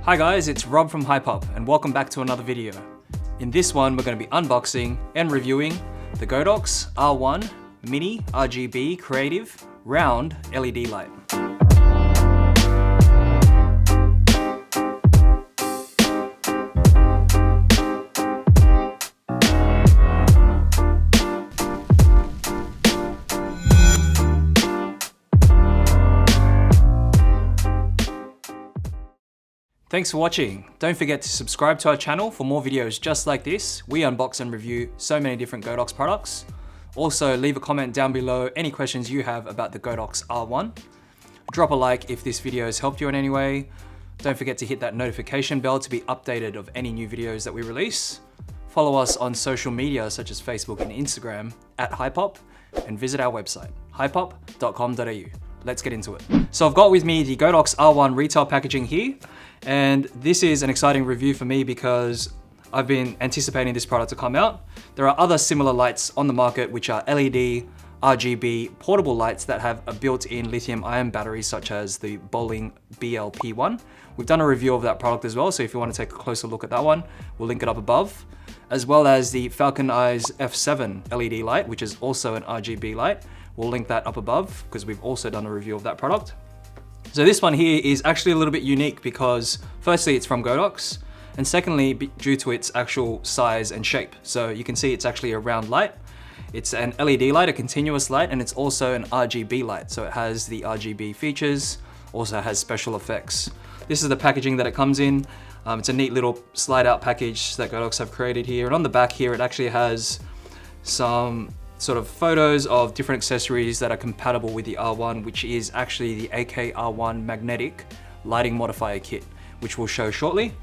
Hi guys, it's Rob from Hypop and welcome back to another video. In this one, we're going to be unboxing and reviewing the Godox R1 Mini RGB Creative Round LED Light. Thanks for watching. Don't forget to subscribe to our channel for more videos just like this. We unbox and review so many different Godox products. Also, leave a comment down below any questions you have about the Godox R1. Drop a like if this video has helped you in any way. Don't forget to hit that notification bell to be updated of any new videos that we release. Follow us on social media such as Facebook and Instagram at Hypop, and visit our website, hypop.com.au. Let's get into it. So I've got with me the Godox R1 retail packaging here, and this is an exciting review for me because I've been anticipating this product to come out. There are other similar lights on the market which are LED, RGB portable lights that have a built-in lithium-ion battery such as the Bowling BLP1. We've done a review of that product as well, so if you want to take a closer look at that one, we'll link it up above. As well as the Falcon Eyes F7 LED light, which is also an RGB light. We'll link that up above because we've also done a review of that product. So this one here is actually a little bit unique because firstly, it's from Godox, and secondly, due to its actual size and shape. So you can see it's actually a round light. It's an LED light, a continuous light, and it's also an RGB light. So it has the RGB features, also has special effects. This is the packaging that it comes in. It's a neat little slide out package that Godox have created here. And on the back here, it actually has some sort of photos of different accessories that are compatible with the R1, which is actually the AK-R1 magnetic lighting modifier kit, which we'll show shortly.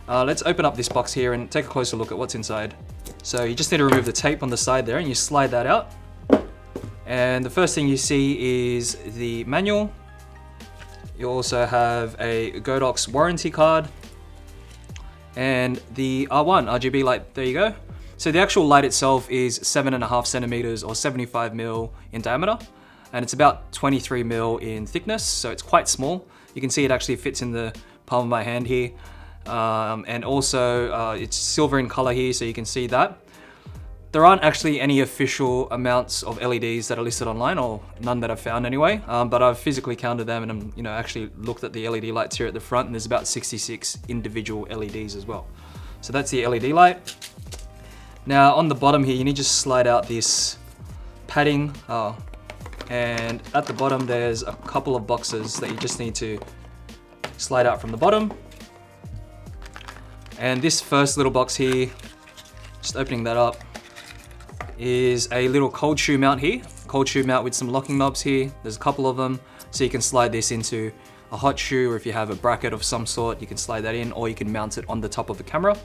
Let's open up this box here and take a closer look at what's inside. So you just need to remove the tape on the side there and you slide that out. And the first thing you see is the manual. You also have a Godox warranty card and the R1 RGB light. There you go. So the actual light itself is 7.5 centimeters or 75 mil in diameter, and it's about 23 mil in thickness, so it's quite small. You can see it actually fits in the palm of my hand here. And also it's silver in color here, so you can see that. There aren't actually any official amounts of LEDs that are listed online, or none that I've found anyway, but I've physically counted them and I'm, actually looked at the LED lights here at the front, and there's about 66 individual LEDs as well. So that's the LED light. Now on the bottom here, you need to just slide out this padding, and at the bottom there's a couple of boxes that you just need to slide out from the bottom. And this first little box here, just opening that up, is a little cold shoe mount here. Cold shoe mount with some locking knobs here. There's a couple of them, so you can slide this into a hot shoe, or if you have a bracket of some sort, you can slide that in, or you can mount it on the top of the camera.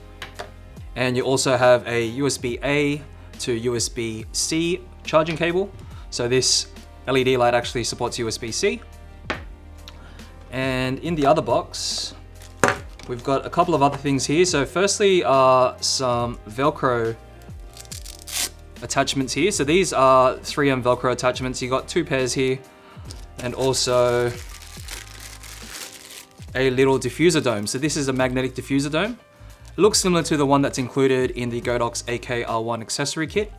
And you also have a USB-A to USB-C charging cable. So this LED light actually supports USB-C. And in the other box, we've got a couple of other things here. So firstly are some Velcro attachments here. So these are 3M Velcro attachments. You got 2 pairs here, and also a little diffuser dome. So this is a magnetic diffuser dome. It looks similar to the one that's included in the Godox AK-R1 accessory kit.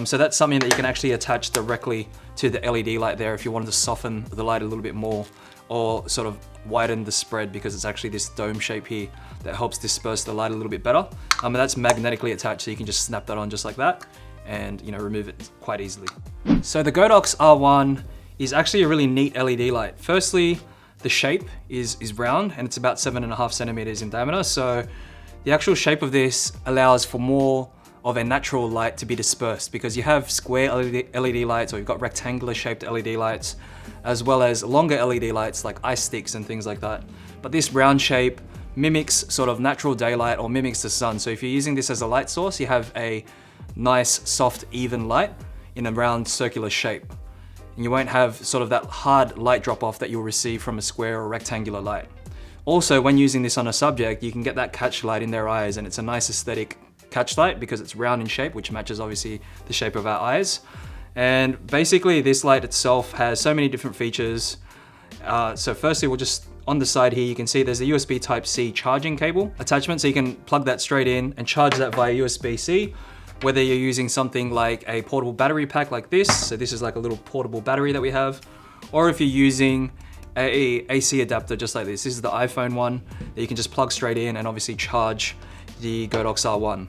So that's something that you can actually attach directly to the LED light there if you wanted to soften the light a little bit more, or sort of widen the spread, because it's actually this dome shape here that helps disperse the light a little bit better. And that's magnetically attached, so you can just snap that on just like that and remove it quite easily. So the Godox R1 is actually a really neat LED light. Firstly, the shape is round and it's about 7.5 centimeters in diameter. So the actual shape of this allows for more of a natural light to be dispersed, because you have square LED lights, or you've got rectangular shaped LED lights, as well as longer LED lights like ice sticks and things like that. But this round shape mimics sort of natural daylight, or mimics the sun. So if you're using this as a light source, you have a nice, soft, even light in a round circular shape. And you won't have sort of that hard light drop off that you'll receive from a square or rectangular light. Also, when using this on a subject, you can get that catch light in their eyes, and it's a nice aesthetic catch light because it's round in shape, which matches obviously the shape of our eyes. And basically this light itself has so many different features. So firstly, we'll just on the side here, you can see there's a USB Type-C charging cable attachment, so you can plug that straight in and charge that via USB-C, whether you're using something like a portable battery pack like this, so this is like a little portable battery that we have, or if you're using a AC adapter just like this. This is the iPhone one that you can just plug straight in and obviously charge the Godox R1.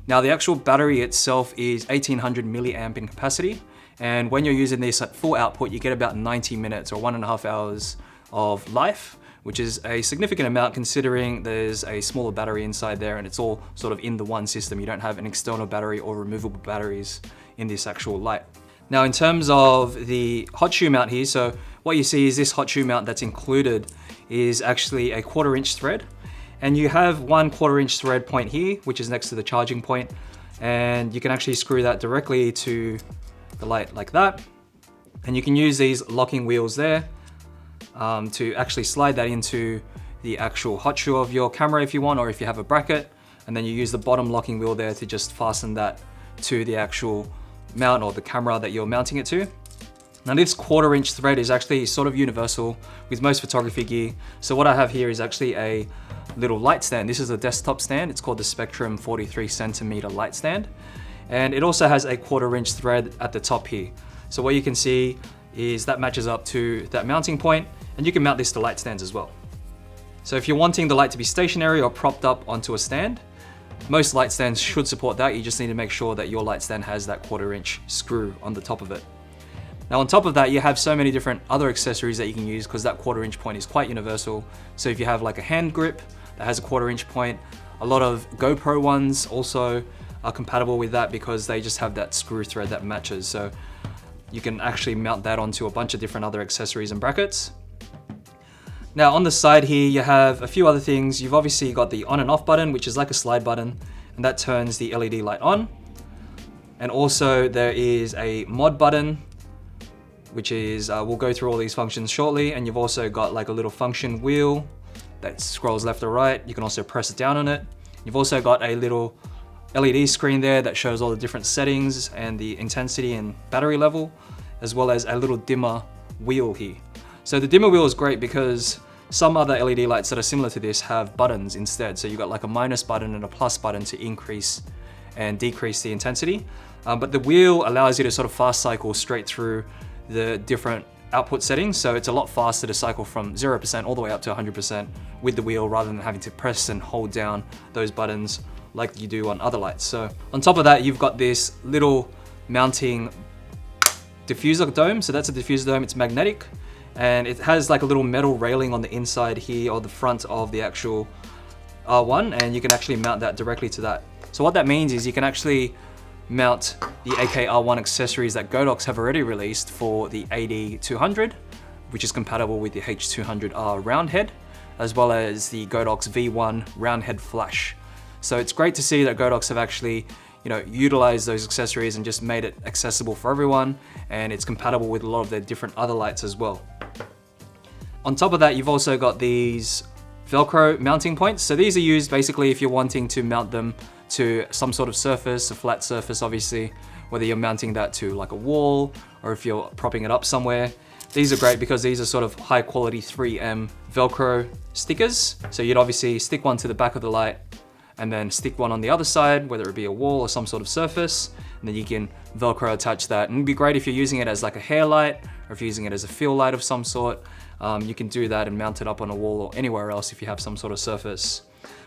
Now the actual battery itself is 1800 milliamp in capacity, and when you're using this at full output, you get about 90 minutes or 1.5 hours of life, which is a significant amount considering there's a smaller battery inside there and it's all sort of in the one system. You don't have an external battery or removable batteries in this actual light. Now in terms of the hot shoe mount here, so what you see is this hot shoe mount that's included is actually a 1/4 inch thread. And you have one 1/4 inch thread point here, which is next to the charging point. And you can actually screw that directly to the light like that. And you can use these locking wheels there to actually slide that into the actual hot shoe of your camera if you want, or if you have a bracket, and then you use the bottom locking wheel there to just fasten that to the actual mount or the camera that you're mounting it to. Now this 1/4 inch thread is actually sort of universal with most photography gear. So what I have here is actually a little light stand. This is a desktop stand. It's called the Spectrum 43 centimeter light stand. And it also has a 1/4 inch thread at the top here. So what you can see is that matches up to that mounting point, and you can mount this to light stands as well. So if you're wanting the light to be stationary or propped up onto a stand, most light stands should support that. You just need to make sure that your light stand has that 1/4 inch screw on the top of it. Now on top of that, you have so many different other accessories that you can use because that 1/4 inch point is quite universal. So if you have like a hand grip that has a 1/4 inch point, a lot of GoPro ones also are compatible with that because they just have that screw thread that matches. So you can actually mount that onto a bunch of different other accessories and brackets. Now on the side here, you have a few other things. You've obviously got the on and off button, which is like a slide button, and that turns the LED light on. And also there is a mod button, which is, we'll go through all these functions shortly. And you've also got like a little function wheel that scrolls left or right. You can also press down on it. You've also got a little LED screen there that shows all the different settings and the intensity and battery level, as well as a little dimmer wheel here. So the dimmer wheel is great because some other LED lights that are similar to this have buttons instead. So you've got like a minus button and a plus button to increase and decrease the intensity. But the wheel allows you to sort of fast cycle straight through the different output settings. So it's a lot faster to cycle from 0% all the way up to 100% with the wheel rather than having to press and hold down those buttons like you do on other lights. So on top of that, you've got this little mounting diffuser dome. So that's a diffuser dome, it's magnetic. And it has like a little metal railing on the inside here or the front of the actual R1, and you can actually mount that directly to that. So what that means is you can actually mount the AK-R1 accessories that Godox have already released for the AD200, which is compatible with the H200R round head, as well as the Godox V1 round head flash. So it's great to see that Godox have actually, utilized those accessories and just made it accessible for everyone, and it's compatible with a lot of their different other lights as well. On top of that, you've also got these Velcro mounting points. So these are used basically if you're wanting to mount them to some sort of surface, a flat surface obviously, whether you're mounting that to like a wall or if you're propping it up somewhere. These are great because these are sort of high quality 3M Velcro stickers. So you'd obviously stick one to the back of the light and then stick one on the other side, whether it be a wall or some sort of surface, and then you can Velcro attach that. And it'd be great if you're using it as like a hair light or if you're using it as a fill light of some sort. You can do that and mount it up on a wall or anywhere else if you have some sort of surface.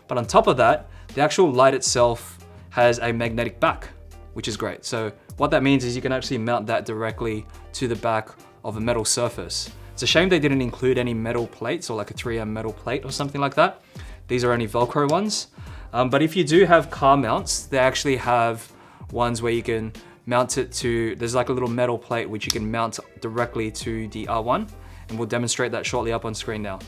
But on top of that, the actual light itself has a magnetic back, which is great. So what that means is you can actually mount that directly to the back of a metal surface. It's a shame they didn't include any metal plates or like a 3M metal plate or something like that. These are only Velcro ones. But if you do have car mounts, they actually have ones where you can mount it to, there's like a little metal plate which you can mount directly to the R1, and we'll demonstrate that shortly up on screen now.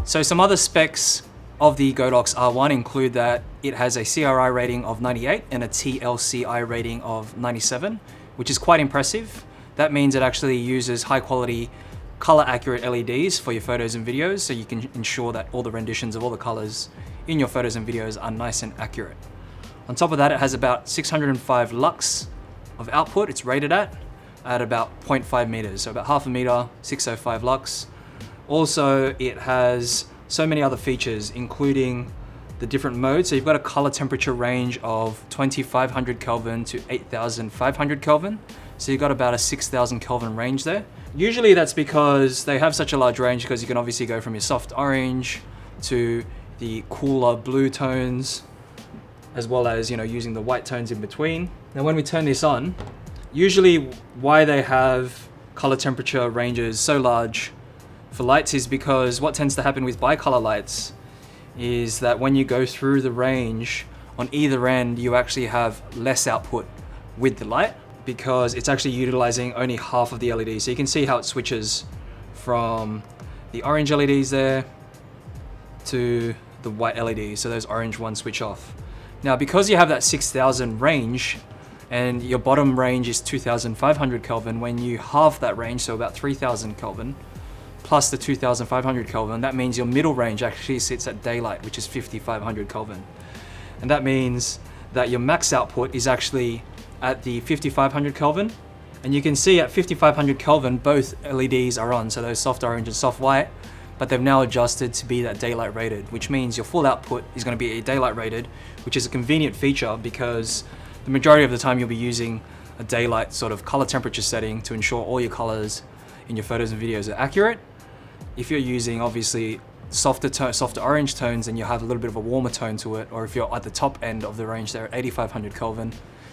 So some other specs of the Godox R1 include that it has a CRI rating of 98 and a TLCI rating of 97, which is quite impressive. That means it actually uses high quality color accurate LEDs for your photos and videos, so you can ensure that all the renditions of all the colors in your photos and videos are nice and accurate. On top of that, it has about 605 lux of output it's rated at, at about 0.5 meters, so about half a meter, 605 lux. Also, it has so many other features, including the different modes. So you've got a color temperature range of 2500 Kelvin to 8500 Kelvin. So you've got about a 6000 Kelvin range there. Usually that's because they have such a large range because you can obviously go from your soft orange to the cooler blue tones, as well as, you know, using the white tones in between. Now when we turn this on, usually why they have color temperature ranges so large for lights is because what tends to happen with bicolor lights is that when you go through the range, on either end you actually have less output with the light because it's actually utilizing only half of the LED. So you can see how it switches from the orange LEDs there to the white LED, so those orange ones switch off. Now because you have that 6000 range and your bottom range is 2500 Kelvin, when you halve that range, so about 3000 Kelvin, plus the 2500 Kelvin, that means your middle range actually sits at daylight, which is 5500 Kelvin. And that means that your max output is actually at the 5500 Kelvin. And you can see at 5500 Kelvin, both LEDs are on, so those soft orange and soft white, but they've now adjusted to be that daylight rated, which means your full output is going to be a daylight rated, which is a convenient feature because the majority of the time you'll be using a daylight sort of color temperature setting to ensure all your colors in your photos and videos are accurate. If you're using obviously softer orange tones, then you'll have a little bit of a warmer tone to it, or if you're at the top end of the range there at 8500 Kelvin,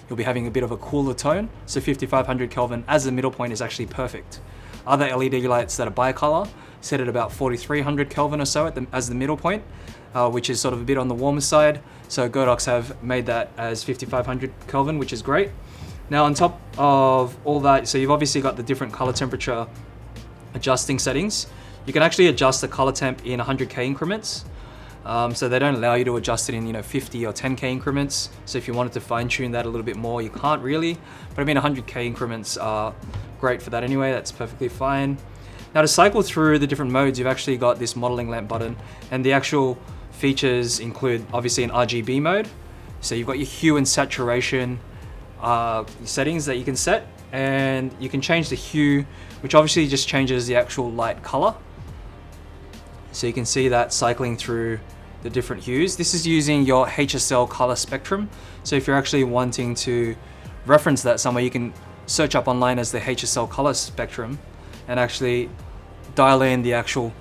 you'll be having a bit of a cooler tone. So 5500 Kelvin as the middle point is actually perfect. Other LED lights that are bicolor set at about 4300 Kelvin or so as the middle point, which is sort of a bit on the warmer side. So Godox have made that as 5500 Kelvin, which is great. Now on top of all that, so you've obviously got the different color temperature adjusting settings. You can actually adjust the color temp in 100K increments. So they don't allow you to adjust it in 50 or 10K increments. So if you wanted to fine tune that a little bit more, you can't really. But I mean 100K increments are great for that anyway, that's perfectly fine. Now to cycle through the different modes, you've actually got this modeling lamp button, and the actual features include obviously an RGB mode. So you've got your hue and saturation settings that you can set, and you can change the hue, which obviously just changes the actual light color. So you can see that cycling through the different hues. This is using your HSL color spectrum. So if you're actually wanting to reference that somewhere, you can search up online as the HSL color spectrum and actually dial in the actual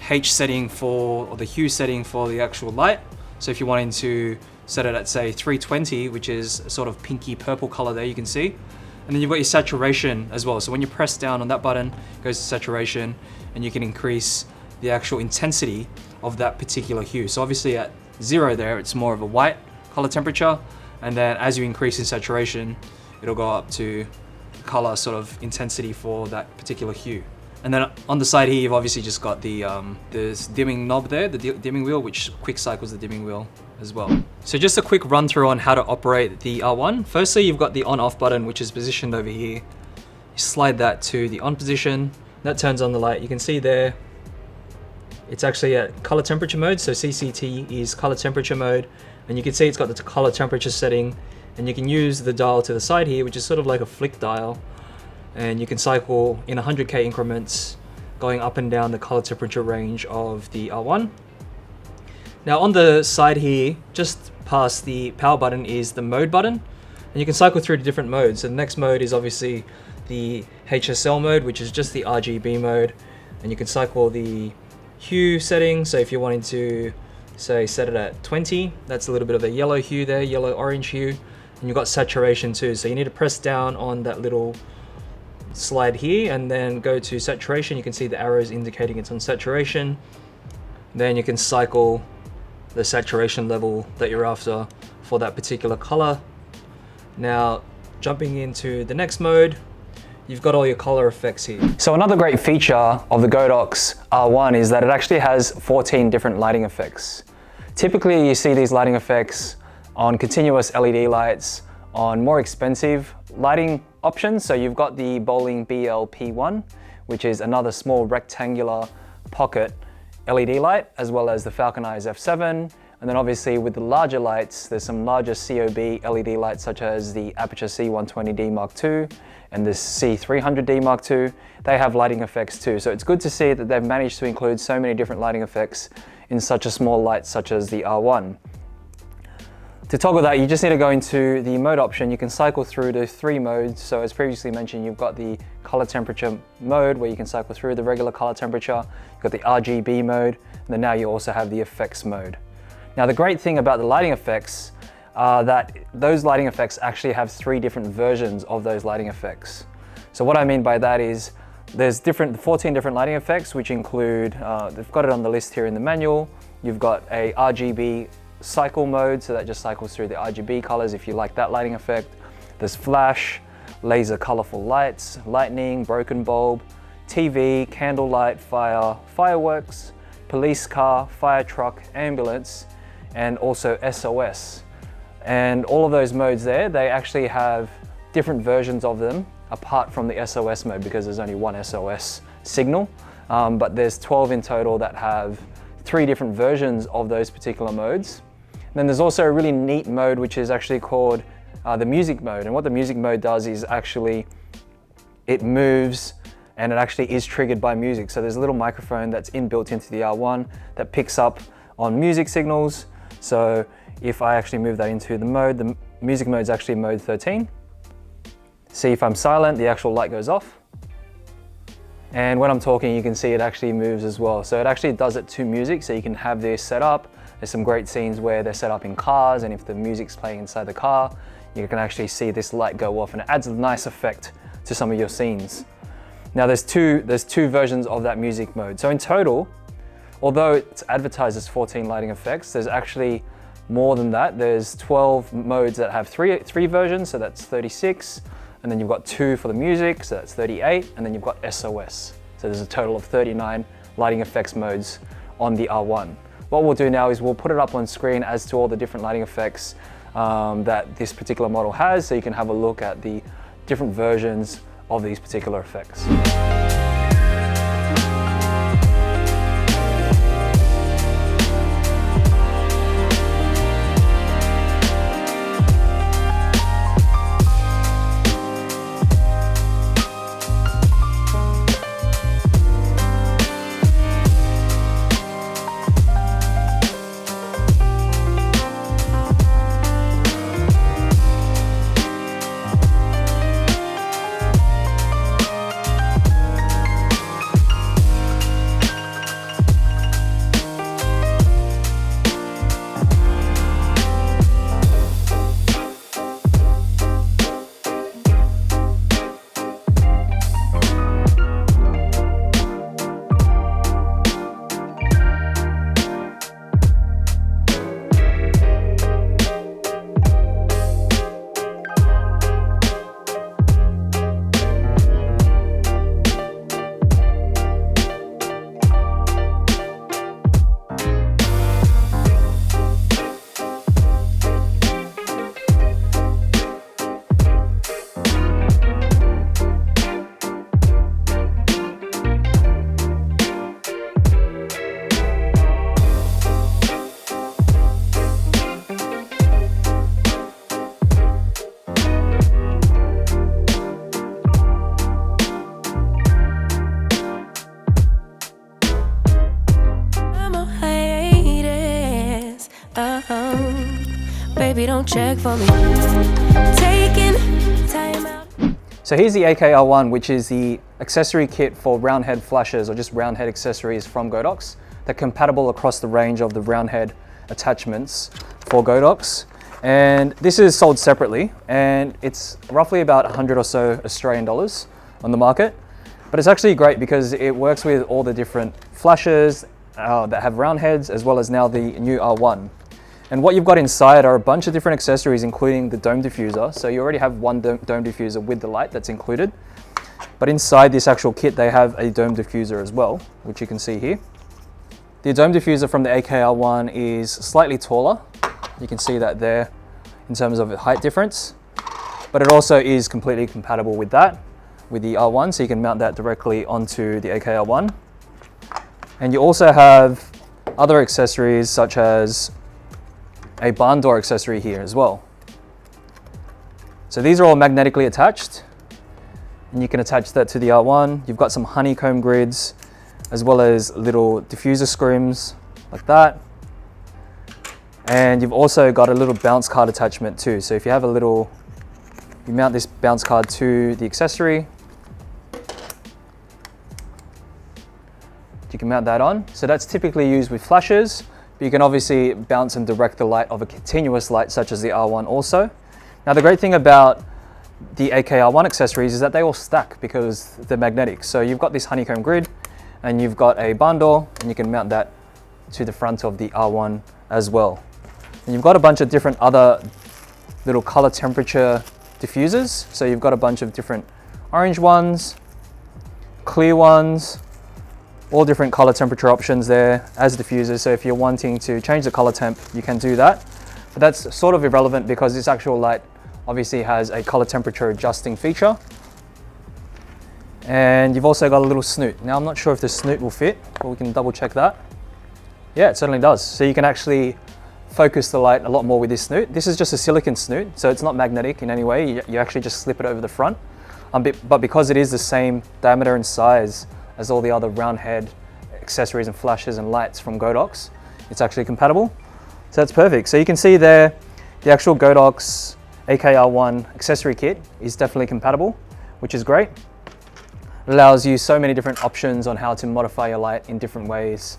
H setting or the hue setting for the actual light. So if you're wanting to set it at say 320, which is a sort of pinky purple color there, you can see. And then you've got your saturation as well. So when you press down on that button, it goes to saturation, and you can increase the actual intensity of that particular hue. So obviously at 0 there, it's more of a white color temperature. And then as you increase in saturation, it'll go up to color sort of intensity for that particular hue. And then on the side here, you've obviously just got the this dimming knob there, the dimming wheel, which quick cycles the dimming wheel as well. So just a quick run through on how to operate the R1. Firstly, you've got the on off button, which is positioned over here. You slide that to the on position, that turns on the light. You can see there, it's actually at color temperature mode. So CCT is color temperature mode. And you can see it's got the color temperature setting, and you can use the dial to the side here, which is sort of like a flick dial. And you can cycle in 100K increments, going up and down the color temperature range of the R1. Now on the side here, just past the power button is the mode button, and you can cycle through the different modes. So the next mode is obviously the HSL mode, which is just the RGB mode, and you can cycle the hue setting. So if you're wanting to say set it at 20, that's a little bit of a yellow hue there, yellow orange hue, and you've got saturation too. So you need to press down on that little slide here and then go to saturation. You can see the arrows indicating it's on saturation. Then you can cycle the saturation level that you're after for that particular color. Now jumping into the next mode, you've got all your color effects here. So another great feature of the Godox R1 is that it actually has 14 different lighting effects. Typically you see these lighting effects on continuous LED lights, on more expensive lighting options. So you've got the Bowling BL-P1, which is another small rectangular pocket LED light, as well as the Falcon Eyes F7. And then obviously with the larger lights, there's some larger COB LED lights such as the Aperture C120D Mark II and the C300D Mark II, they have lighting effects too. So it's good to see that they've managed to include so many different lighting effects in such a small light such as the R1. To toggle that, you just need to go into the mode option. You can cycle through the 3 modes. So as previously mentioned, you've got the color temperature mode where you can cycle through the regular color temperature. You've got the RGB mode, and then now you also have the effects mode. Now the great thing about the lighting effects are that those lighting effects actually have 3 different versions of those lighting effects. So what I mean by that is there's 14 different lighting effects, which include, they've got it on the list here in the manual. You've got a RGB cycle mode, so that just cycles through the RGB colors if you like that lighting effect. There's flash, laser colorful lights, lightning, broken bulb, TV, candlelight, fire, fireworks, police car, fire truck, ambulance, and also SOS. And all of those modes there, they actually have different versions of them apart from the SOS mode, because there's only one SOS signal, but there's 12 in total that have 3 different versions of those particular modes. And then there's also a really neat mode which is actually called the music mode. And what the music mode does is actually it moves and it actually is triggered by music. So there's a little microphone that's inbuilt into the R1 that picks up on music signals. So if I actually move that into the music mode is actually mode 13. See, if I'm silent, the actual light goes off. And when I'm talking, you can see it actually moves as well. So it actually does it to music, so you can have this set up. There's some great scenes where they're set up in cars, and if the music's playing inside the car, you can actually see this light go off, and it adds a nice effect to some of your scenes. Now there's two versions of that music mode. So in total, although it's advertised as 14 lighting effects, there's actually more than that. There's 12 modes that have three versions, so that's 36. And then you've got 2 for the music, so that's 38. And then you've got SOS. So there's a total of 39 lighting effects modes on the R1. What we'll do now is we'll put it up on screen as to all the different lighting effects that this particular model has, so you can have a look at the different versions of these particular effects. Baby, don't check for me. Taking time out. So here's the AK-R1, which is the accessory kit for round head flashes, or just round head accessories from Godox. They're compatible across the range of the round head attachments for Godox. And this is sold separately, and it's roughly about 100 or so Australian dollars on the market. But it's actually great because it works with all the different flashes that have round heads, as well as now the new R1. And what you've got inside are a bunch of different accessories, including the dome diffuser. So you already have one dome diffuser with the light that's included. But inside this actual kit, they have a dome diffuser as well, which you can see here. The dome diffuser from the AK-R1 is slightly taller. You can see that there in terms of the height difference. But it also is completely compatible with that, with the R1, so you can mount that directly onto the AK-R1. And you also have other accessories such as a barn door accessory here as well. So these are all magnetically attached. and you can attach that to the R1. You've got some honeycomb grids, as well as little diffuser screws like that. And you've also got a little bounce card attachment too. So if you have you mount this bounce card to the accessory, you can mount that on. So that's typically used with flashes, but you can obviously bounce and direct the light of a continuous light such as the R1 also. Now the great thing about the AKR1 accessories is that they all stack because they're magnetic. So you've got this honeycomb grid and you've got a barn door, and you can mount that to the front of the R1 as well. And you've got a bunch of different other little color temperature diffusers. So you've got a bunch of different orange ones, clear ones, all different color temperature options there as diffusers. So if you're wanting to change the color temp, you can do that. But that's sort of irrelevant because this actual light obviously has a color temperature adjusting feature. And you've also got a little snoot. Now I'm not sure if the snoot will fit, but we can double check that. Yeah, it certainly does. So you can actually focus the light a lot more with this snoot. This is just a silicone snoot, so it's not magnetic in any way. You actually just slip it over the front. But because it is the same diameter and size as all the other round head accessories and flashes and lights from Godox, it's actually compatible. So that's perfect. So you can see there, the actual Godox AKR1 accessory kit is definitely compatible, which is great. It allows you so many different options on how to modify your light in different ways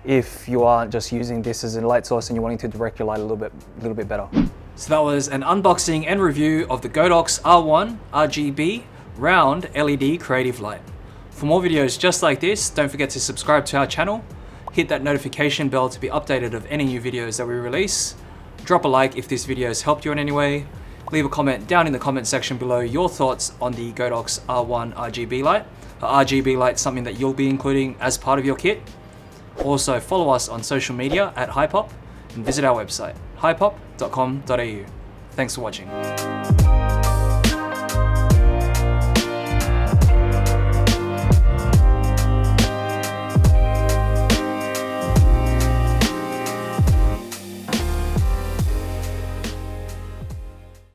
if you aren't just using this as a light source and you're wanting to direct your light a little bit better. So that was an unboxing and review of the Godox R1 RGB round LED creative light. For more videos just like this, don't forget to subscribe to our channel, hit that notification bell to be updated of any new videos that we release, drop a like if this video has helped you in any way, leave a comment down in the comment section below your thoughts on the Godox R1 RGB light. RGB light is something that you'll be including as part of your kit. Also follow us on social media at Hypop and visit our website, hypop.com.au. Thanks for watching.